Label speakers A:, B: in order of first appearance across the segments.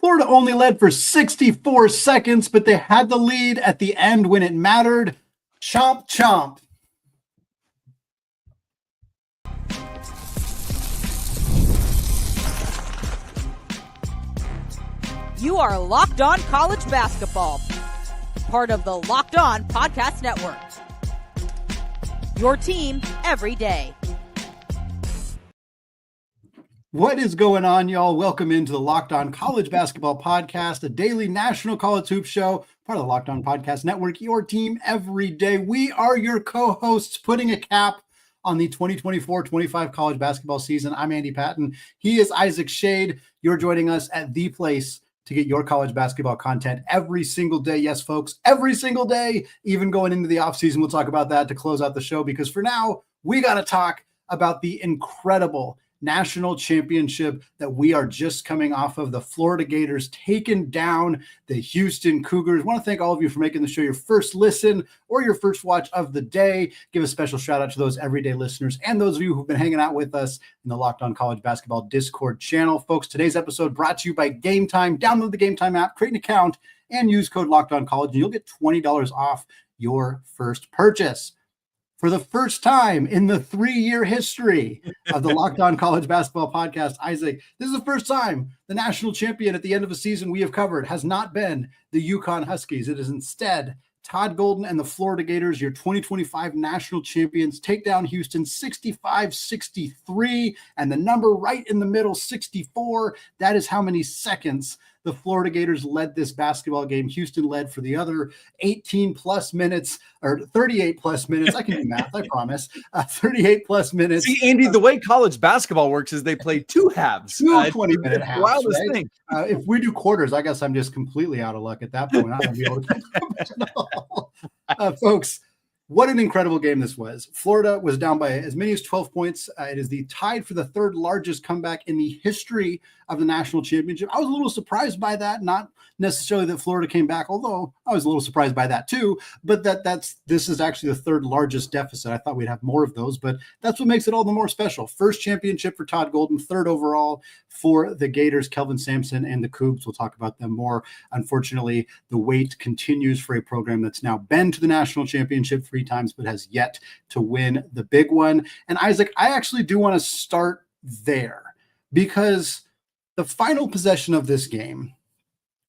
A: Florida only led for 64 seconds, but they had the lead at the end when it mattered. Chomp, chomp.
B: You are Locked On College Basketball, part of the Locked On Podcast Network. Your team every day.
A: What is going on, y'all? Welcome into the Locked On College Basketball Podcast, a daily national college hoop show, part of the Locked On Podcast Network, your team every day. We are your co-hosts putting a cap on the 2024-25 college basketball season. I'm Andy Patton. He is Isaac Shade. You're joining us at the place to get your college basketball content every single day. Yes, folks, every single day, even going into the offseason. We'll talk about that to close out the show, because for now, we got to talk about the incredible national championship that we are just coming off of. The Florida Gators taking down the Houston Cougars. I want to thank all of you for making the show your first listen or your first watch of the day. Give a special shout out to those everyday listeners and those of you who've been hanging out with us in the Locked On College Basketball Discord channel. Folks, today's episode brought to you by Game Time. Download the Game Time app, create an account, and use code Locked On College, and you'll get $20 off your first purchase. For the first time in the 3-year history of the Locked On College Basketball Podcast, Isaac, this is the first time the national champion at the end of a season we have covered has not been the UConn Huskies. It is instead Todd Golden and the Florida Gators, your 2025 national champions, take down Houston 65-63, and the number right in the middle, 64. That is how many seconds the Florida Gators led this basketball game. Houston led for the other 18 plus minutes, or 38 plus minutes. I can do math, I promise. 38 plus minutes.
C: See, Andy, the way college basketball works is they play two halves.
A: Two 20-minute halves. Wildest thing. If we do quarters, I guess I'm just completely out of luck at that point. I don't be able to at all. Folks, what an incredible game this was. Florida was down by as many as 12 points. It is the tied for the third largest comeback in the history of the national championship. I was a little surprised by that, not necessarily that Florida came back, although I was a little surprised by that too, but this is actually the third largest deficit. I thought we'd have more of those, but that's what makes it all the more special. First championship for Todd Golden, third overall for the Gators, Kelvin Sampson and the Cougs. We'll talk about them more. Unfortunately, the wait continues for a program that's now been to the national championship 3 times, but has yet to win the big one. And Isaac, I actually do want to start there, because the final possession of this game,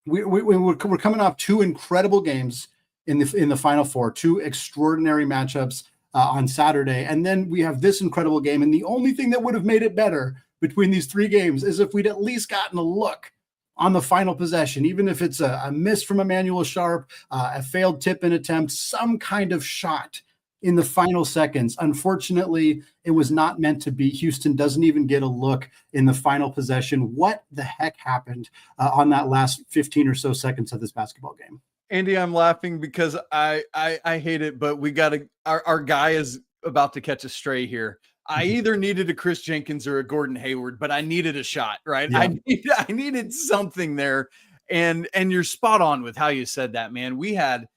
A: we're coming off 2 incredible games in the Final Four, 2 extraordinary matchups on Saturday, and then we have this incredible game. And the only thing that would have made it better between these 3 games is if we'd at least gotten a look on the final possession, even if it's a miss from Emmanuel Sharp, a failed tip-in attempt, some kind of shot in the final seconds. Unfortunately, it was not meant to be. Houston doesn't even get a look in the final possession. What the heck happened on that last 15 or so seconds of this basketball game?
C: Andy, I'm laughing because I hate it, but we got to, our guy is about to catch a stray here. I either needed a Chris Jenkins or a Gordon Hayward, but I needed a shot, right? Yeah. I needed something there. And you're spot on with how you said that, man. We had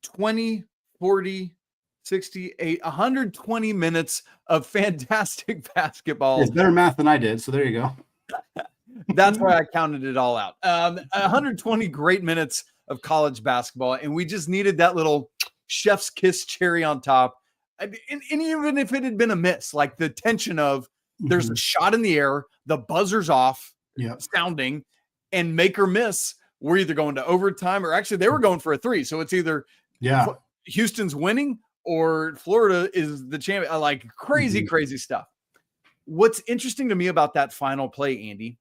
C: 20, 40, 68, 120 minutes of fantastic basketball.
A: It's better math than I did, so there you go.
C: That's why I counted it all out. 120 great minutes of college basketball, and we just needed that little chef's kiss cherry on top. And even if it had been a miss, like the tension of there's a shot in the air, the buzzer's off, sounding, and make or miss, we're either going to overtime, or actually they were going for a 3. So it's either Houston's winning or Florida is the champion. Like crazy, crazy stuff. What's interesting to me about that final play, Andy,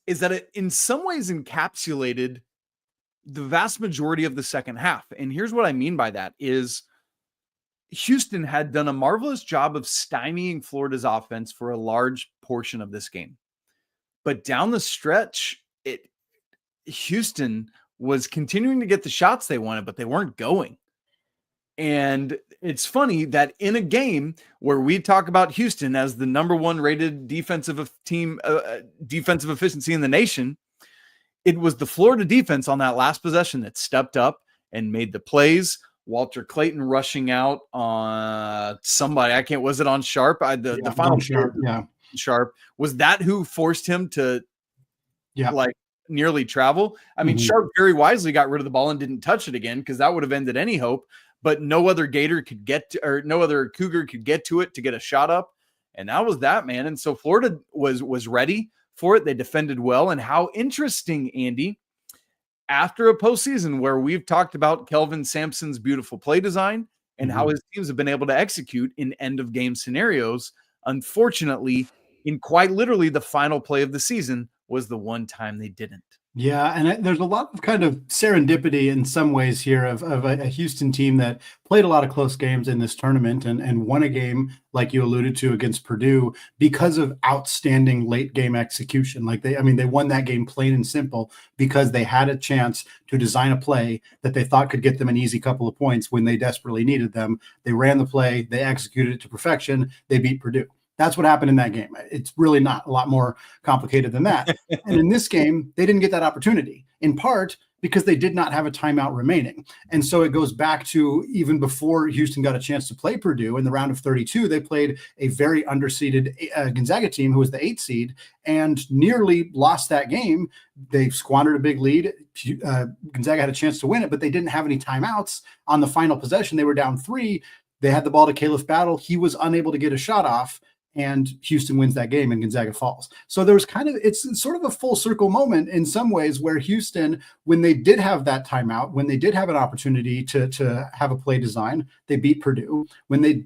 C: is that it in some ways encapsulated the vast majority of the second half. And here's what I mean by that is Houston had done a marvelous job of stymieing Florida's offense for a large portion of this game. But down the stretch, Houston was continuing to get the shots they wanted, but they weren't going. And it's funny that in a game where we talk about Houston as the number 1 rated defensive team, defensive efficiency in the nation, it was the Florida defense on that last possession that stepped up and made the plays. Walter Clayton rushing out on somebody. Was it on Sharp? The final
A: Sharp.
C: Sharp. Was that who forced him to like nearly travel. I mean, Sharp very wisely got rid of the ball and didn't touch it again, because that would have ended any hope. But no other Gator could get to, or no other Cougar could get to it to get a shot up. And that was that, man. And so Florida was ready for it. They defended well. And how interesting, Andy, after a postseason where we've talked about Kelvin Sampson's beautiful play design and how his teams have been able to execute in end of game scenarios, unfortunately, in quite literally the final play of the season was the one time they didn't.
A: Yeah, and there's a lot of kind of serendipity in some ways here of a Houston team that played a lot of close games in this tournament and won a game, like you alluded to, against Purdue because of outstanding late game execution. Like they won that game plain and simple because they had a chance to design a play that they thought could get them an easy couple of points when they desperately needed them. They ran the play, they executed it to perfection, they beat Purdue. That's what happened in that game. It's really not a lot more complicated than that. And in this game, they didn't get that opportunity, in part because they did not have a timeout remaining. And so it goes back to even before Houston got a chance to play Purdue in the round of 32, they played a very underseeded Gonzaga team who was the 8th seed and nearly lost that game. They squandered a big lead. Gonzaga had a chance to win it, but they didn't have any timeouts on the final possession. They were down 3. They had the ball to Caleb Battle. He was unable to get a shot off, and Houston wins that game and Gonzaga falls. So there was it's sort of a full circle moment in some ways where Houston, when they did have that timeout, when they did have an opportunity to have a play design, they beat Purdue. When they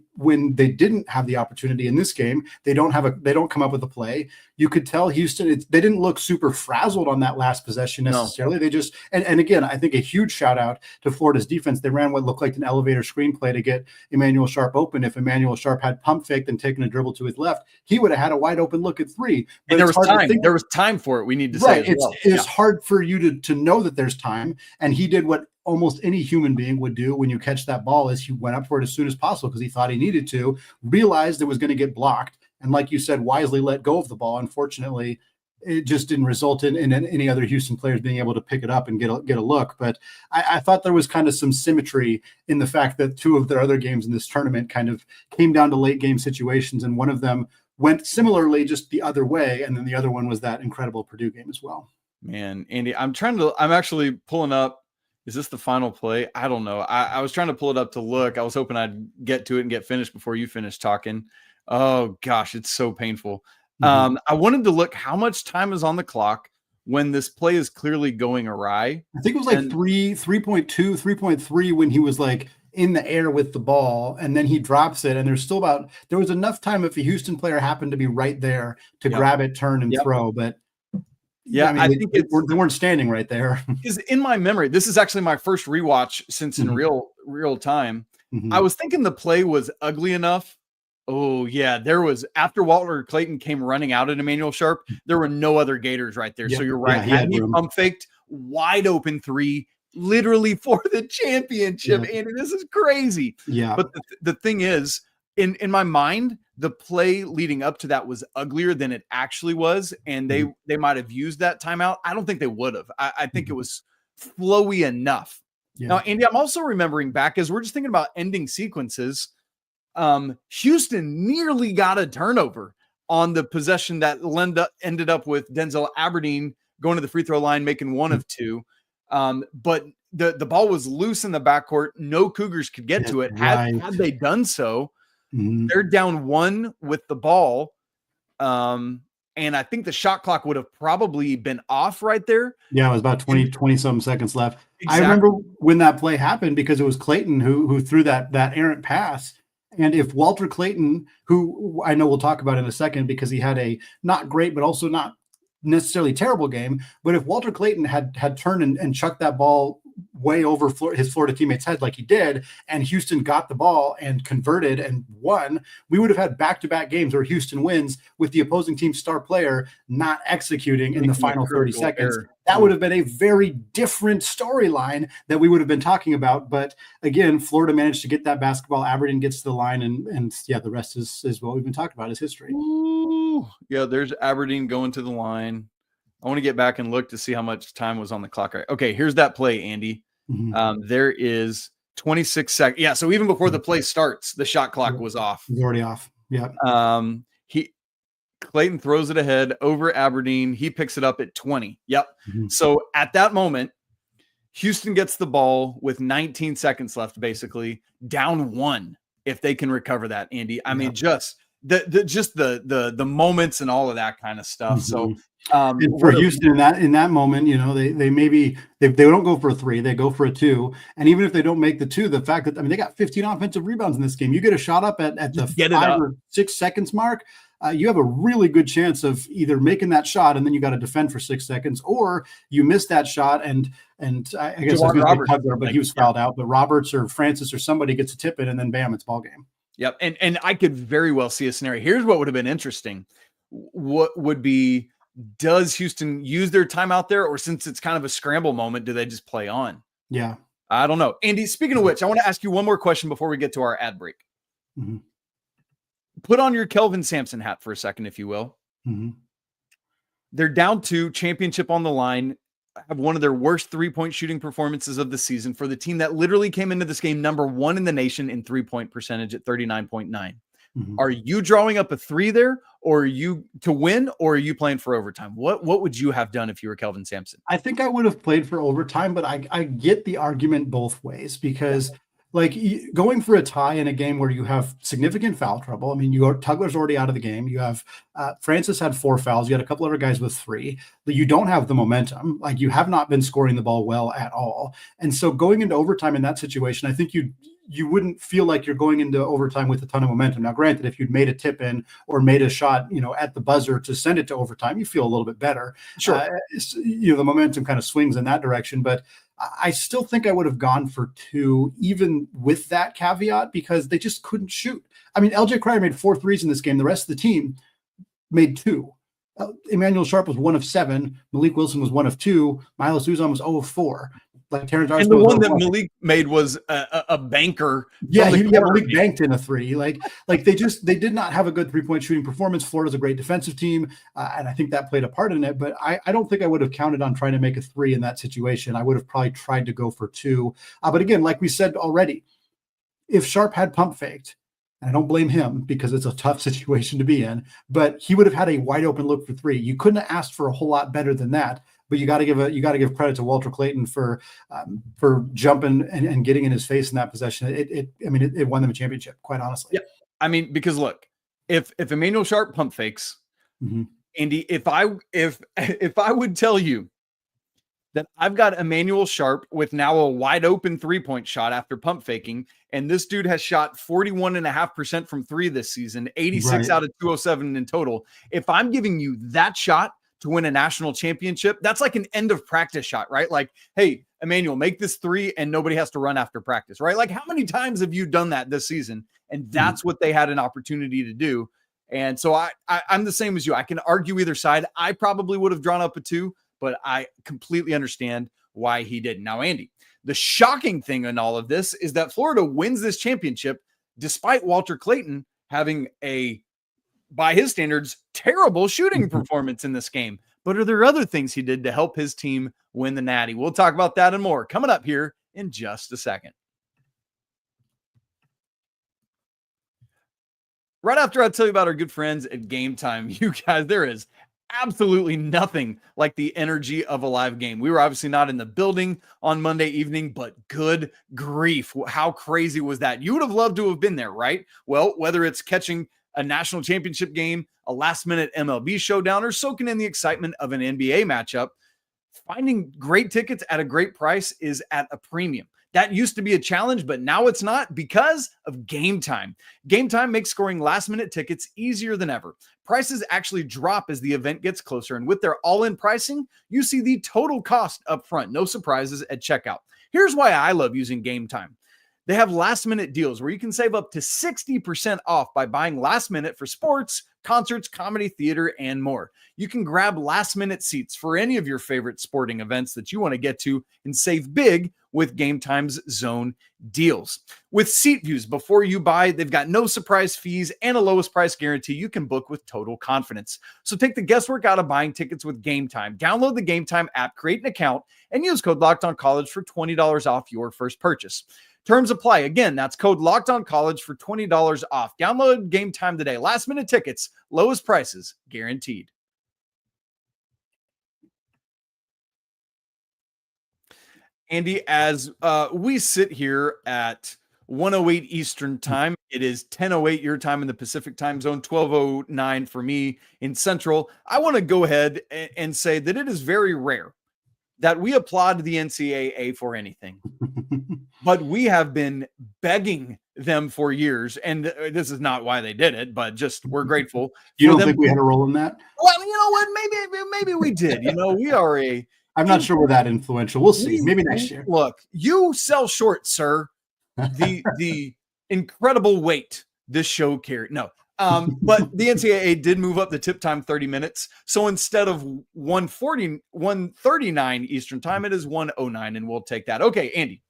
A: didn't have the opportunity in this game, they don't come up with a play. You could tell Houston, they didn't look super frazzled on that last possession necessarily. No. They just, and again, I think a huge shout out to Florida's defense. They ran what looked like an elevator screenplay to get Emmanuel Sharp open. If Emmanuel Sharp had pump faked and taken a dribble to his left, he would have had a wide open look at 3. But
C: and there was time. There was time for it. We need to say as well.
A: It's hard for you to know that there's time. And he did what almost any human being would do when you catch that ball, is he went up for it as soon as possible because he thought he needed to, realized it was going to get blocked, and like you said, wisely let go of the ball. Unfortunately, it just didn't result in any other Houston players being able to pick it up and get a look. But I thought there was kind of some symmetry in the fact that 2 of their other games in this tournament kind of came down to late game situations, and one of them went similarly just the other way, and then the other one was that incredible Purdue game as well.
C: Man, Andy, I'm actually pulling up. Is this the final play? I don't know. I was trying to pull it up to look. I was hoping I'd get to it and get finished before you finish talking. Oh gosh, it's so painful. I wanted to look how much time is on the clock when this play is clearly going awry.
A: I think it was like 3.2, 3.3 when he was like in the air with the ball, and then he drops it, and there was enough time if a Houston player happened to be right there to grab it, turn, and throw, but I think they weren't standing right there.
C: Is in my memory, this is actually my first rewatch since in real time. I was thinking the play was ugly enough. Oh yeah, there was, after Walter Clayton came running out at Emmanuel Sharp, there were no other Gators right there. So you're right. Had he pump faked, wide open 3, literally for the championship. Andy, this is crazy.
A: Yeah.
C: But the thing is, in my mind, the play leading up to that was uglier than it actually was, and they might have used that timeout. I don't think they would have. I think it was flowy enough. Yeah. Now, Andy, I'm also remembering back as we're just thinking about ending sequences. Houston nearly got a turnover on the possession that ended up with Denzel Aberdeen going to the free throw line, making 1 of 2. But the ball was loose in the backcourt. No Cougars could get to it. Had they done so, they're down 1 with the ball. And I think the shot clock would have probably been off right there.
A: Yeah, it was about 20 some seconds left. Exactly. I remember when that play happened because it was Clayton who threw that errant pass. And if Walter Clayton, who I know we'll talk about in a second because he had a not great but also not necessarily terrible game, but if Walter Clayton had turned and chucked that ball way over his Florida teammates' head like he did, and Houston got the ball and converted and won, we would have had back-to-back games where Houston wins with the opposing team's star player not executing in the final 30 seconds. That would have been a very different storyline that we would have been talking about. But again, Florida managed to get that basketball. Aberdeen gets to the line, and the rest is what we've been talking about, is history.
C: Ooh, yeah, there's Aberdeen going to the line. I want to get back and look to see how much time was on the clock. Right. Okay, here's that play, Andy. There is 26 seconds. Yeah, so even before the play starts, the shot clock was off.
A: It's already off. Yeah.
C: Clayton throws it ahead over Aberdeen. He picks it up at 20. Yep.
A: Mm-hmm.
C: So at that moment, Houston gets the ball with 19 seconds left, basically down 1. If they can recover that, Andy, I mean, just the moments and all of that kind of stuff.
A: Mm-hmm.
C: So
A: and for Houston in that moment, they maybe they don't go for a 3, they go for a 2. And even if they don't make the 2, the fact that, they got 15 offensive rebounds in this game, you get a shot up at the 5 or 6 seconds mark, you have a really good chance of either making that shot and then you got to defend for 6 seconds, or you miss that shot and I guess Tugler, but he was fouled out, but Roberts or Francis or somebody gets a tip in, and then bam, it's ball game.
C: Yep. And I could very well see a scenario. Here's what would have been interesting. What would be, does Houston use their timeout there, or since it's kind of a scramble moment, do they just play on?
A: Yeah.
C: I don't know. Andy, speaking of which, I want to ask you one more question before we get to our ad break.
A: Mm-hmm.
C: Put on your Kelvin Sampson hat for a second, if you will.
A: Mm-hmm.
C: They're down 2, championship on the line, have one of their worst 3-point shooting performances of the season for the team that literally came into this game number 1 in the nation in 3-point percentage at 39.9. Mm-hmm. Are you drawing up a 3 there, or are you to win, or are you playing for overtime? What would you have done if you were Kelvin Sampson?
A: I think I would have played for overtime, but I get the argument both ways, because going for a tie in a game where you have significant foul trouble. I mean, Tugler's already out of the game. You have Francis had 4 fouls. You got a couple other guys with 3. But you don't have the momentum. You have not been scoring the ball well at all. And so going into overtime in that situation, I think you wouldn't feel like you're going into overtime with a ton of momentum. Now, granted, if you'd made a tip in or made a shot, at the buzzer to send it to overtime, you feel a little bit better.
C: Sure.
A: The momentum kind of swings in that direction, but I still think I would have gone for 2, even with that caveat, because they just couldn't shoot. I mean, LJ Cryer made 4 threes in this game. The rest of the team made 2. Emmanuel Sharp was 1 of 7. Malik Wilson was 1 of 2. Milos Uzan was 0 of 4. Terrence
C: and the one that Malik made was a banker.
A: Yeah, Malik banked in a 3. They did not have a good 3-point shooting performance. Florida's a great defensive team, and I think that played a part in it. But I don't think I would have counted on trying to make a 3 in that situation. I would have probably tried to go for 2. But again, like we said already, if Sharp had pump faked, and I don't blame him because it's a tough situation to be in, but he would have had a wide open look for 3. You couldn't have asked for a whole lot better than that. But you got to give credit to Walter Clayton for jumping and getting in his face in that possession. It won them a championship, quite honestly.
C: Yeah, I mean, because look, if Emmanuel Sharp pump fakes,
A: mm-hmm.
C: Andy, if I would tell you that I've got Emmanuel Sharp with now a wide open 3-point shot after pump faking, and this dude has shot 41.5% from 3 this season, 86 out of 207 in total. If I'm giving you that shot to win a national championship, that's like an end of practice shot, right? Like, hey, Emmanuel, make this 3 and nobody has to run after practice, right? Like, how many times have you done that this season? And that's what they had an opportunity to do. And so I'm the same as you. I can argue either side. I probably would have drawn up a 2, but I completely understand why he didn't. Now, Andy, the shocking thing in all of this is that Florida wins this championship despite Walter Clayton having by his standards, terrible shooting performance in this game. But are there other things he did to help his team win the Natty? We'll talk about that and more coming up here in just a second. Right after I tell you about our good friends at Game Time, you guys, there is absolutely nothing like the energy of a live game. We were obviously not in the building on Monday evening, but good grief, how crazy was that? You would have loved to have been there, right? Well, whether it's catching a national championship game, a last-minute MLB showdown, or soaking in the excitement of an NBA matchup, finding great tickets at a great price is at a premium. That used to be a challenge, but now it's not because of Game Time. Game Time makes scoring last-minute tickets easier than ever. Prices actually drop as the event gets closer, and with their all-in pricing, you see the total cost up front. No surprises at checkout. Here's why I love using Game Time. They have last-minute deals where you can save up to 60% off by buying last minute for sports, concerts, comedy, theater, and more. You can grab last-minute seats for any of your favorite sporting events that you want to get to and save big with Game Time's zone deals. With seat views before you buy, they've got no surprise fees and a lowest price guarantee you can book with total confidence. So take the guesswork out of buying tickets with Game Time. Download the Game Time app, create an account, and use code LOCKEDONCollege for $20 off your first purchase. Terms apply. Again, that's code Locked On College for $20 off. Download Game Time today. Last minute tickets, lowest prices guaranteed. Andy, as we sit here at 1:08 Eastern time, it is 10:08 your time in the Pacific time zone, 12:09 for me in Central. I want to go ahead and say that it is very rare that we applaud the NCAA for anything, but we have been begging them for years, and this is not why they did it, but just we're grateful.
A: You don't think we had a role in that?
C: Well, you know what? Maybe we did. We are
A: I'm not sure we're that influential. We'll see. Maybe next year.
C: Look, you sell short, sir. The incredible weight this show carried. No, but the NCAA did move up the tip time 30 minutes. So instead of 1:39 Eastern time, it is 1:09, and we'll take that. Okay, Andy.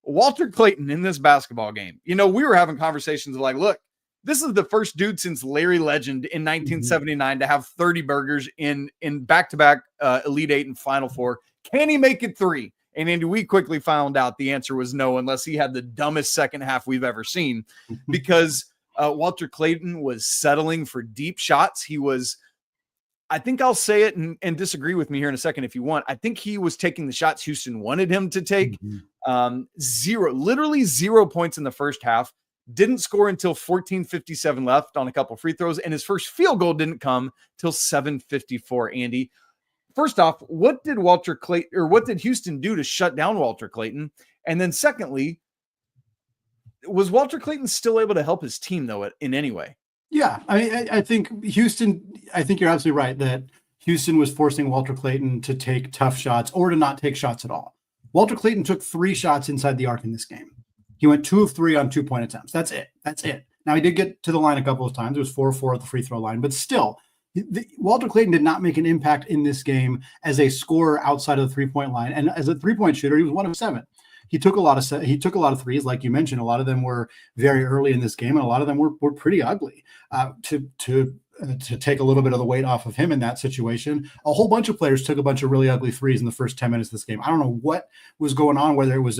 C: Walter Clayton in this basketball game. We were having conversations like, look, this is the first dude since Larry Legend in 1979 to have 30 burgers in back-to-back Elite Eight and Final Four. Can he make it 3? And Andy, we quickly found out the answer was no, unless he had the dumbest second half we've ever seen, because Walter Clayton was settling for deep shots. He was, I think I'll say it and disagree with me here in a second if you want. I think he was taking the shots Houston wanted him to take. Literally 0 points in the first half. Didn't score until 14:57 left on a couple free throws, and his first field goal didn't come till 7:54. Andy, first off, what did Houston do to shut down Walter Clayton? And then secondly, was Walter Clayton still able to help his team though in any way?
A: Yeah, I think Houston. I think you're absolutely right that Houston was forcing Walter Clayton to take tough shots or to not take shots at all. Walter Clayton took 3 shots inside the arc in this game. He went 2 of 3 on 2-point attempts. That's it. Now, he did get to the line a couple of times. It was 4 of 4 at the free throw line, but still, Walter Clayton did not make an impact in this game as a scorer outside of the 3-point line. And as a 3-point shooter, he was 1 of 7. He took a lot of threes, like you mentioned. A lot of them were very early in this game, and a lot of them were pretty ugly. To take a little bit of the weight off of him in that situation, a whole bunch of players took a bunch of really ugly threes in the first 10 minutes of this game. I don't know what was going on, whether it was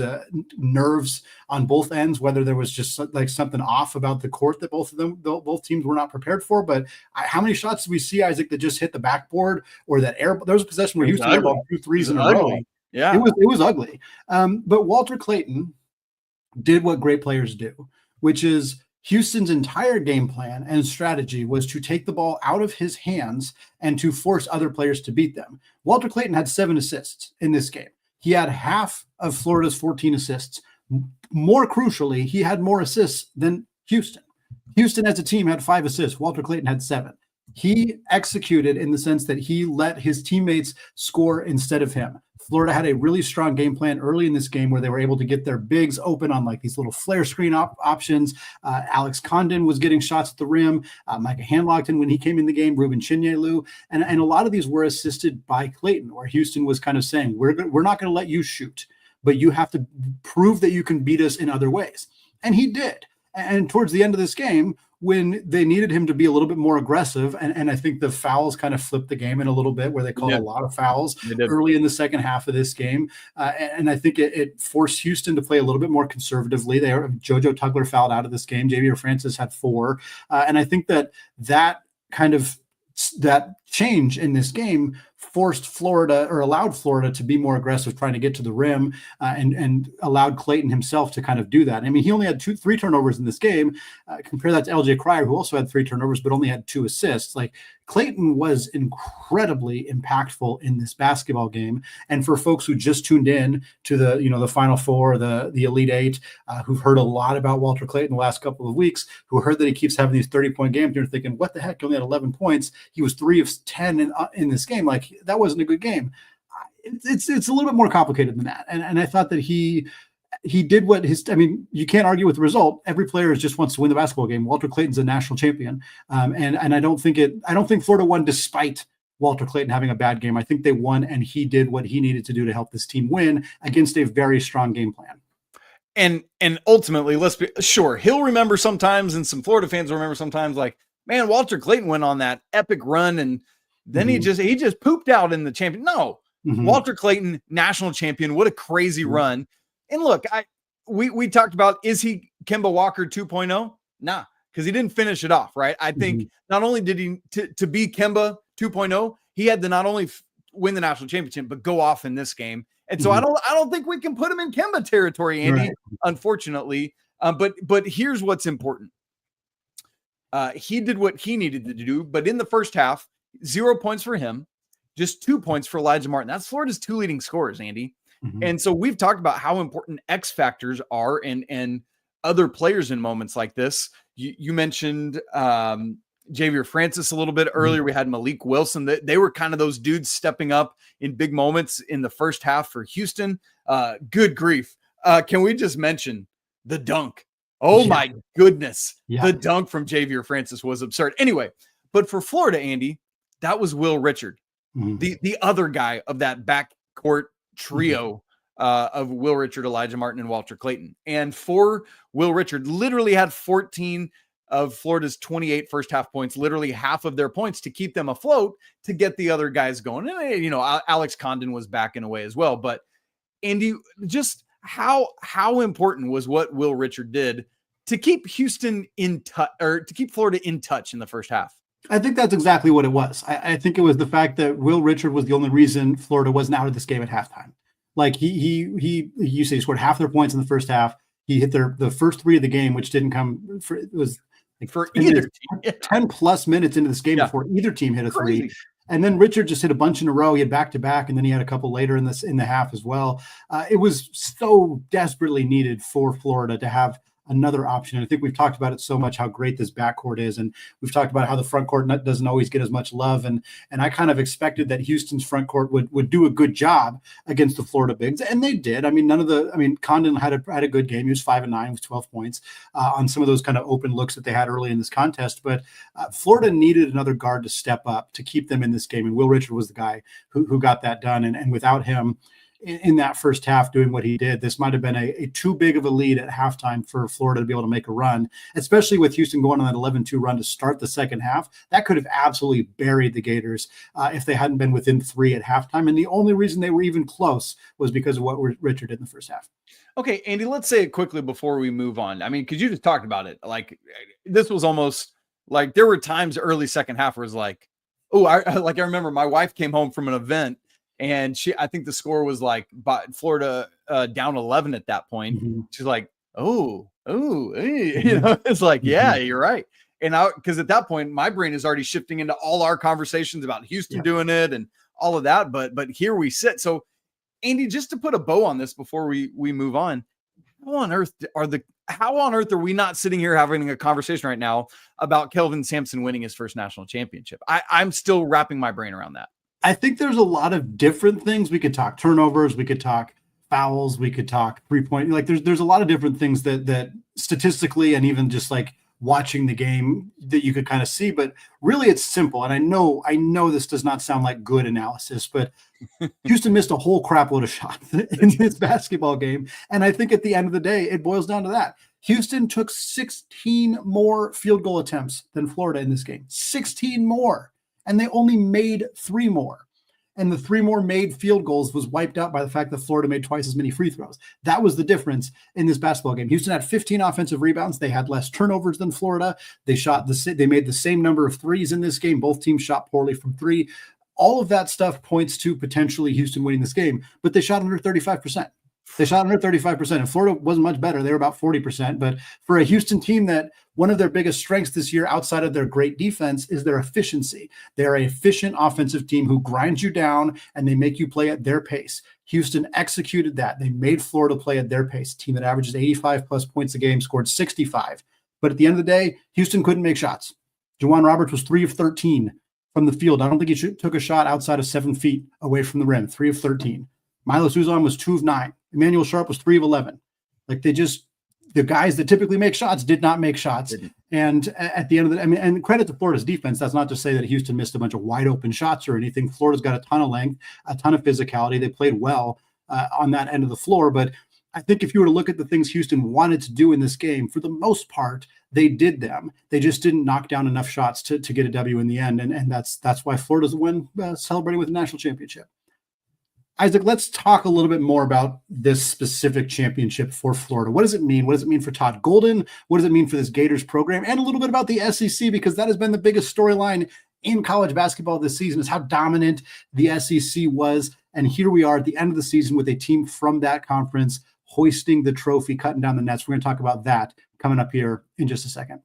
A: nerves on both ends, whether there was just like something off about the court that both teams were not prepared for. But how many shots did we see, Isaac, that just hit the backboard, or that there was a possession where Houston airballed 2 threes in a row?
C: Yeah,
A: it was ugly. But Walter Clayton did what great players do, which is Houston's entire game plan and strategy was to take the ball out of his hands and to force other players to beat them. Walter Clayton had 7 assists in this game. He had half of Florida's 14 assists. More crucially, he had more assists than Houston. Houston as a team had 5 assists. Walter Clayton had 7. He executed in the sense that he let his teammates score instead of him. Florida had a really strong game plan early in this game where they were able to get their bigs open on like these little flare screen options. Alex Condon was getting shots at the rim. Micah Handlockton, when he came in the game, Ruben Chinyelu. And a lot of these were assisted by Clayton, where Houston was kind of saying, we're not going to let you shoot, but you have to prove that you can beat us in other ways. And he did. And towards the end of this game, when they needed him to be a little bit more aggressive, and I think the fouls kind of flipped the game in a little bit, where they called a lot of fouls early in the second half of this game. And I think it forced Houston to play a little bit more conservatively. JoJo Tugler fouled out of this game. Javier Francis had 4. And I think that change in this game forced Florida, or allowed Florida, to be more aggressive trying to get to the rim, and allowed Clayton himself to kind of do that. I mean, he only had 3 turnovers in this game. Compare that to LJ Cryer, who also had 3 turnovers but only had 2 assists. Like, Clayton was incredibly impactful in this basketball game. And for folks who just tuned in to the Final Four, the Elite Eight, who've heard a lot about Walter Clayton the last couple of weeks, who heard that he keeps having these 30-point games, they're thinking, what the heck? He only had 11 points. He was 3 of 10 in this game. Like, that wasn't a good game. It's a little bit more complicated than that. And I thought that he did what you can't argue with the result. Every player just wants to win the basketball game. Walter Clayton's a national champion. And I don't think Florida won despite Walter Clayton having a bad game. I think they won, and he did what he needed to do to help this team win against a very strong game plan.
C: And ultimately, let's be sure, he'll remember sometimes, and some Florida fans will remember sometimes, like, man, Walter Clayton went on that epic run, and then he just pooped out in the champion. No, Walter Clayton, national champion. What a crazy run. And look, we talked about, is he Kemba Walker 2.0? Nah, because he didn't finish it off, right? I think not only did he to be Kemba 2.0, he had to not only win the national championship, but go off in this game. And so I don't think we can put him in Kemba territory, Andy, unfortunately. But here's what's important. He did what he needed to do, but in the first half, 0 points for him, just 2 points for Elijah Martin. That's Florida's 2 leading scorers, Andy. And so we've talked about how important X factors are and other players in moments like this. You mentioned Javier Francis a little bit earlier. We had Malik Wilson. They were kind of those dudes stepping up in big moments in the first half for Houston. Good grief. Can we just mention the dunk? Oh my goodness. The dunk from Javier Francis was absurd. Anyway, but for Florida, Andy, that was Will Richard, the other guy of that backcourt trio of Will Richard, Elijah Martin, and Walter Clayton. And for Will Richard, literally had 14 of Florida's 28 first half points, literally half of their points to keep them afloat, to get the other guys going. And, you know, Alex Condon was back in a way as well. But Andy, just how important was what Will Richard did to keep Houston in touch, or to keep Florida in touch in the first half?
A: I think that's exactly what it was. I think it was the fact that Will Richard was the only reason Florida wasn't out of this game at halftime. Like you say, he scored half their points in the first half. He hit the first 3 of the game, which didn't come for, it was like
C: for either team.
A: 10 plus minutes into this game before either team hit a 3. And then Richard just hit a bunch in a row. He had back-to-back, and then he had a couple later in the half as well. It was so desperately needed for Florida to have another option. And I think we've talked about it so much, how great this backcourt is. And we've talked about how the front court doesn't always get as much love. And I kind of expected that Houston's front court would do a good job against the Florida bigs. And they did. I mean, Condon had a good game. He was 5-9 with 12 points on some of those kind of open looks that they had early in this contest. But Florida needed another guard to step up to keep them in this game. And Will Richard was the guy who got that done. And without him, in that first half doing what he did, this might have been a too big of a lead at halftime for Florida to be able to make a run, especially with Houston going on that 11-2 run to start the second half. That could have absolutely buried the Gators if they hadn't been within 3 at halftime. And the only reason they were even close was because of what Richard did in the first half.
C: Okay, Andy, let's say it quickly before we move on. I mean, because you just talked about it. Like, this was almost like there were times early second half where it was like, oh, I remember my wife came home from an event, and I think the score was like Florida down 11 at that point. She's like, oh, you know, it's like, yeah, you're right. And because at that point, my brain is already shifting into all our conversations about Houston doing it and all of that. But here we sit. So, Andy, just to put a bow on this before we move on, how on earth are we not sitting here having a conversation right now about Kelvin Sampson winning his first national championship? I'm still wrapping my brain around that.
A: I think there's a lot of different things. We could talk turnovers, we could talk fouls, we could talk 3-point. Like there's a lot of different things that statistically and even just like watching the game that you could kind of see. But really, it's simple. And I know this does not sound like good analysis, but Houston missed a whole crap load of shots in this basketball game. And I think at the end of the day, it boils down to that. Houston took 16 more field goal attempts than Florida in this game. 16 more. And they only made 3 more. And the 3 more made field goals was wiped out by the fact that Florida made twice as many free throws. That was the difference in this basketball game. Houston had 15 offensive rebounds. They had less turnovers than Florida. They made the same number of threes in this game. Both teams shot poorly from 3. All of that stuff points to potentially Houston winning this game, but they shot under 35%. They shot under 35%, and Florida wasn't much better. They were about 40%. But for a Houston team that one of their biggest strengths this year outside of their great defense is their efficiency. They're an efficient offensive team who grinds you down and they make you play at their pace. Houston executed that. They made Florida play at their pace. A team that averages 85 plus points a game scored 65. But at the end of the day, Houston couldn't make shots. Juwan Roberts was 3 of 13 from the field. I don't think he took a shot outside of 7 feet away from the rim, 3 of 13. Milo Suzon was 2 of 9. Emmanuel Sharp was 3 of 11. Like the guys that typically make shots did not make shots. And at the end of the, and credit to Florida's defense. That's not to say that Houston missed a bunch of wide open shots or anything. Florida's got a ton of length, a ton of physicality. They played well on that end of the floor. But I think if you were to look at the things Houston wanted to do in this game, for the most part, they did them. They just didn't knock down enough shots to get a W in the end. And that's why Florida's the win, celebrating with the national championship. Isaac, let's talk a little bit more about this specific championship for Florida. What does it mean? What does it mean for Todd Golden? What does it mean for this Gators program? And a little bit about the SEC, because that has been the biggest storyline in college basketball this season, is how dominant the SEC was. And here we are at the end of the season with a team from that conference hoisting the trophy, cutting down the nets. We're going to talk about that coming up here in just a second.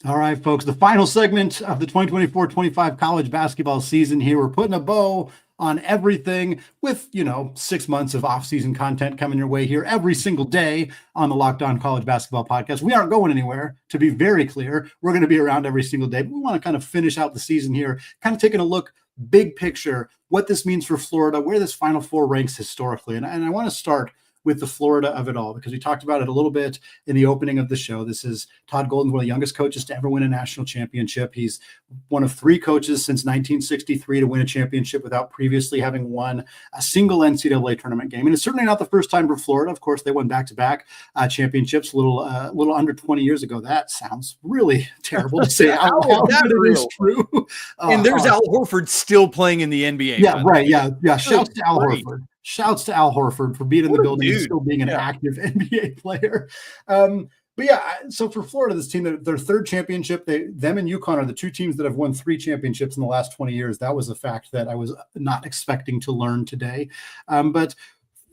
A: All right, folks, the final segment of the 2024-25 college basketball season here. We're putting a bow on everything with, 6 months of off-season content coming your way here every single day on the Locked On College Basketball Podcast. We aren't going anywhere, to be very clear. We're going to be around every single day, but we want to kind of finish out the season here, kind of taking a look, big picture, what this means for Florida, where this Final Four ranks historically. And I want to start with the Florida of it all, because we talked about it a little bit in the opening of the show. This is Todd Golden, one of the youngest coaches to ever win a national championship. He's one of 3 coaches since 1963 to win a championship without previously having won a single NCAA tournament game. And it's certainly not the first time for Florida. Of course, they won back-to-back championships a little under 20 years ago. That sounds really terrible to say out loud, but it is true.
C: And there's Al Horford still playing in the NBA.
A: Yeah, right. Yeah. Shouts to Al Horford. Shouts to Al Horford for being in the building and still being an active NBA player. But yeah, so for Florida, this team, their 3rd championship, them and UConn are the 2 teams that have won 3 championships in the last 20 years. That was a fact that I was not expecting to learn today. But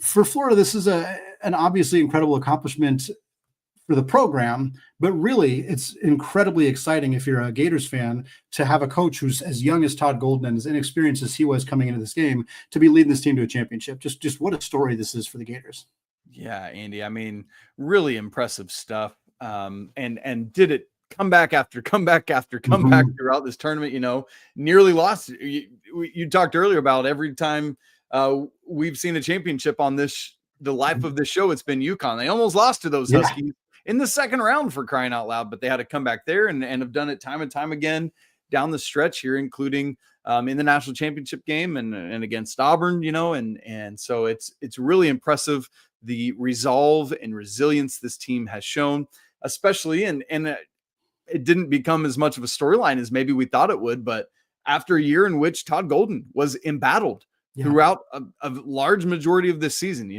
A: for Florida, this is an obviously incredible accomplishment for the program, but really it's incredibly exciting if you're a Gators fan to have a coach who's as young as Todd Golden and as inexperienced as he was coming into this game to be leading this team to a championship. Just what a story this is for the Gators.
C: Yeah, Andy, I mean, really impressive stuff. And did it comeback after comeback after comeback throughout this tournament, nearly lost. You talked earlier about every time we've seen a championship on the life of the show, it's been UConn. They almost lost to those Huskies in the second round, for crying out loud, but they had to come back there and have done it time and time again down the stretch here, including in the national championship game and against Auburn, and so it's really impressive, the resolve and resilience this team has shown, especially, and it didn't become as much of a storyline as maybe we thought it would, but after a year in which Todd Golden was embattled throughout a large majority of this season,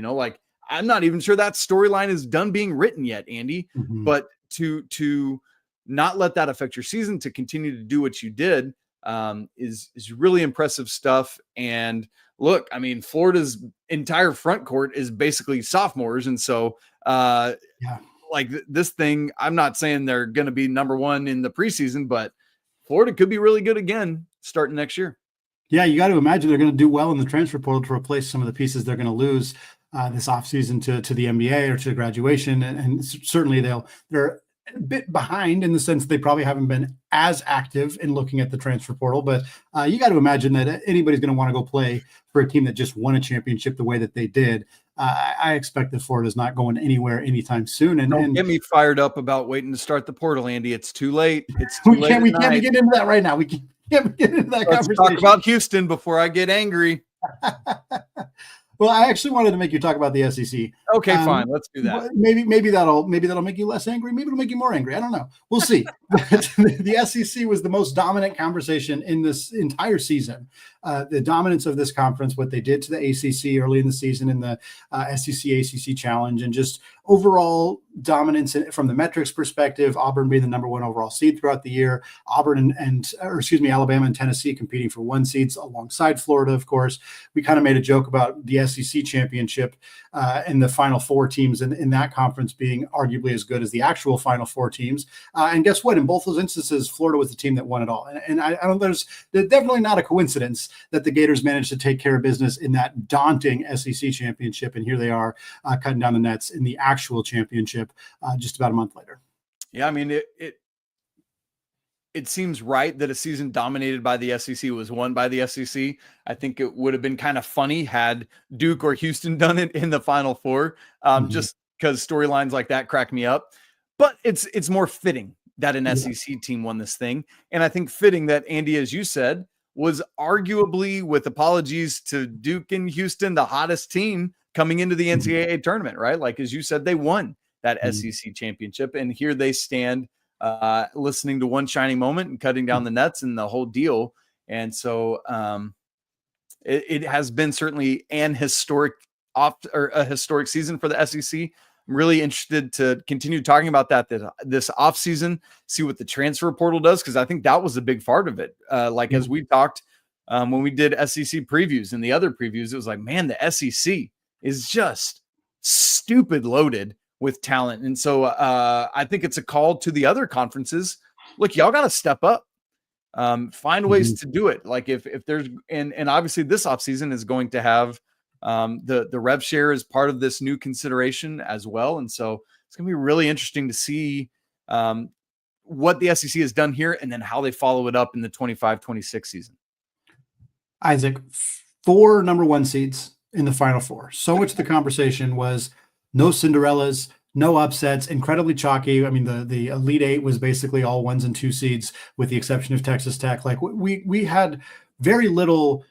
C: I'm not even sure that storyline is done being written yet, Andy, but to not let that affect your season, to continue to do what you did is really impressive stuff. And look, I mean, Florida's entire front court is basically sophomores. And so like this thing, I'm not saying they're going to be number 1 in the preseason, but Florida could be really good again starting next year.
A: Yeah, you got to imagine they're going to do well in the transfer portal to replace some of the pieces they're going to lose this offseason to the NBA or to graduation. And certainly they're a bit behind in the sense they probably haven't been as active in looking at the transfer portal. But you got to imagine that anybody's going to want to go play for a team that just won a championship the way that they did. I expect that Florida's not going anywhere anytime soon. And
C: don't get me fired up about waiting to start the portal, Andy. It's too late. It's too late.
A: We can't get into that right now. We can't get into that conversation.
C: Let's talk about Houston before I get angry.
A: Well, I actually wanted to make you talk about the SEC.
C: Okay, fine. Let's do that.
A: Maybe that'll make you less angry. Maybe it'll make you more angry. I don't know. We'll see. The SEC was the most dominant conversation in this entire season. The dominance of this conference, what they did to the ACC early in the season in the SEC-ACC Challenge, and just overall dominance from the metrics perspective, Auburn being the number 1 overall seed throughout the year, Alabama and Tennessee competing for 1 seeds alongside Florida, of course. We kind of made a joke about the SEC championship and the Final Four teams in that conference being arguably as good as the actual Final Four teams. And guess what? In both those instances, Florida was the team that won it all. And I don't, there's definitely not a coincidence that the Gators managed to take care of business in that daunting SEC championship. And here they are cutting down the nets in the actual championship just about a month later.
C: Yeah, I mean, it seems right that a season dominated by the SEC was won by the SEC. I think it would have been kind of funny had Duke or Houston done it in the Final Four, just because storylines like that crack me up. But it's more fitting that an SEC team won this thing. And I think fitting that, Andy, as you said, was arguably, with apologies to Duke and Houston, the hottest team coming into the NCAA tournament, right? Like, as you said, they won that SEC championship, and here they stand listening to One Shining Moment and cutting down the nets and the whole deal. And so it has been certainly a historic season for the SEC. I'm really interested to continue talking about that this offseason, see what the transfer portal does, because I think that was a big part of it. As we talked when we did SEC previews and the other previews, it was like, man, the SEC is just stupid loaded with talent. And so I think it's a call to the other conferences. Look, y'all got to step up. Find ways to do it. Like if there's, and obviously this offseason is going to have the rev share as part of this new consideration as well. And so it's going to be really interesting to see what the SEC has done here and then how they follow it up in the 25-26 season.
A: Isaac, 4 number 1 seeds in the Final Four. So much of the conversation was no Cinderellas, no upsets, incredibly chalky. I mean, the Elite 8 was basically all 1s and 2 seeds with the exception of Texas Tech. Like we had very little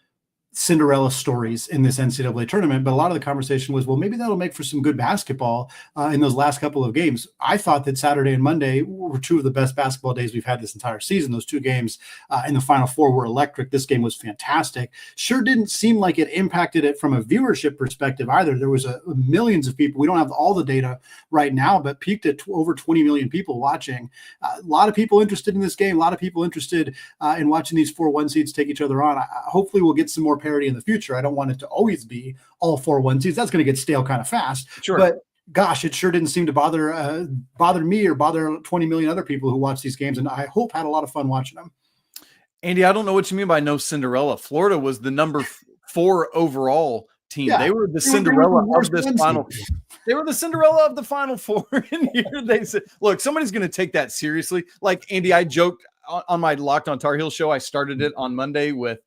A: Cinderella stories in this NCAA tournament, but a lot of the conversation was, well, maybe that'll make for some good basketball in those last couple of games. I thought that Saturday and Monday were 2 of the best basketball days we've had this entire season. Those 2 games in the Final Four were electric. This game was fantastic. Sure didn't seem like it impacted it from a viewership perspective either. There was millions of people. We don't have all the data right now, but peaked at over 20 million people watching. A lot of people interested in this game. A lot of people interested in watching these 4 1 seeds take each other on. Hopefully we'll get some more parity in the future. I don't want it to always be all 4 1 seeds. That's going to get stale kind of fast.
C: Sure.
A: But gosh, it sure didn't seem to bother me or bother 20 million other people who watch these games. And I hope had a lot of fun watching them.
C: Andy, I don't know what you mean by no Cinderella. Florida was the number 4 overall team.
A: Yeah,
C: they were the Cinderella of this final. They were the Cinderella of the Final Four. And here they said, look, somebody's going to take that seriously. Like Andy, I joked on my Locked on Tar Heel show. I started it on Monday with,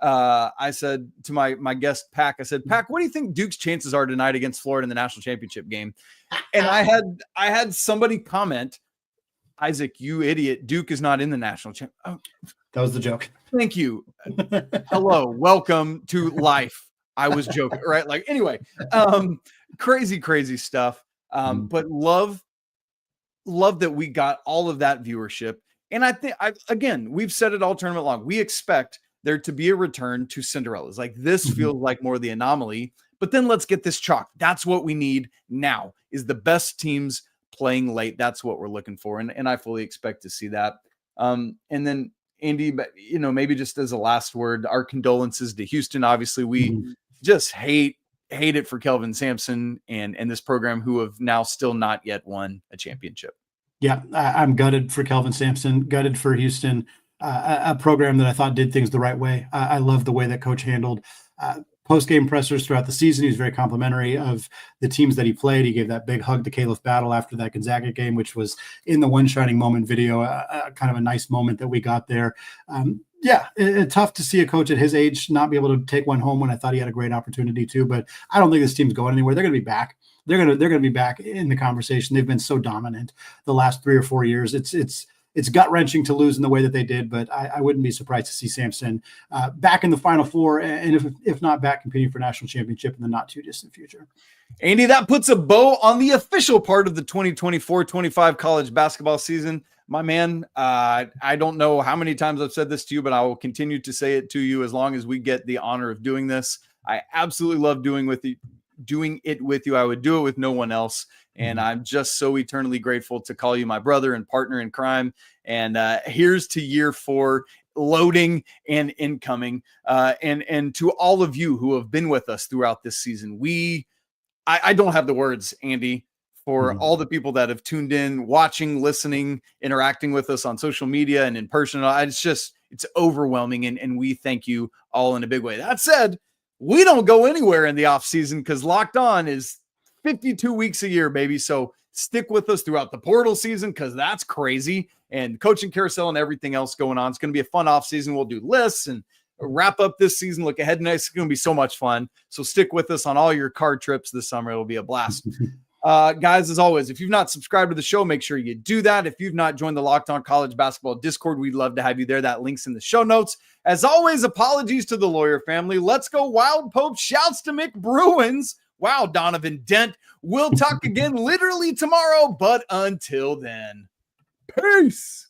C: I said to my guest Pack, I said, Pack, what do you think Duke's chances are tonight against Florida in the national championship game? And I had somebody comment, Isaac, you idiot, Duke is not in the national champ. Oh,
A: that was the joke.
C: Thank you. Hello, welcome to life. I was joking, right? Like anyway, crazy stuff. But love that we got all of that viewership. And I think again, we've said it all tournament long. We expect there to be a return to Cinderellas. Like this feels like more the anomaly, but then let's get this chalk. That's what we need now is the best teams playing late. That's what we're looking for. And I fully expect to see that. And then Andy, maybe just as a last word, our condolences to Houston. Obviously we just hate it for Kelvin Sampson and this program who have now still not yet won a championship.
A: Yeah. I'm gutted for Kelvin Sampson, gutted for Houston. A program that I thought did things the right way. I love the way that coach handled post-game pressers throughout the season. He was very complimentary of the teams that he played. He gave that big hug to Caleb Battle after that Gonzaga game, which was in the One Shining Moment video, kind of a nice moment that we got there. Tough to see a coach at his age not be able to take one home when I thought he had a great opportunity to, but I don't think this team's going anywhere. They're going to be back. They're going to be back in the conversation. They've been so dominant the last 3 or 4 years. It's gut-wrenching to lose in the way that they did, but I wouldn't be surprised to see Sampson back in the Final Four, and if not back competing for national championship in the not-too-distant future.
C: Andy, that puts a bow on the official part of the 2024-25 college basketball season. My man, I don't know how many times I've said this to you, but I will continue to say it to you as long as we get the honor of doing this. I absolutely love doing it with you. I would do it with no one else. And I'm just so eternally grateful to call you my brother and partner in crime. And here's to year 4, loading and incoming. And to all of you who have been with us throughout this season, I don't have the words, Andy, for all the people that have tuned in, watching, listening, interacting with us on social media and in person. It's overwhelming. And we thank you all in a big way. That said, we don't go anywhere in the off season because Locked On is 52 weeks a year, baby. So stick with us throughout the portal season because that's crazy. And coaching carousel and everything else going on. It's going to be a fun off season. We'll do lists and wrap up this season. Look ahead next. It's going to be so much fun. So stick with us on all your card trips this summer. It'll be a blast. Guys, as always, if you've not subscribed to the show, make sure you do that. If you've not joined the Locked On College Basketball Discord, we'd love to have you there. That link's in the show notes. As always, apologies to the lawyer family. Let's go Wild Pope. Shouts to Mick Bruins. Wow, Donovan Dent. We'll talk again literally tomorrow, but until then.
D: Peace.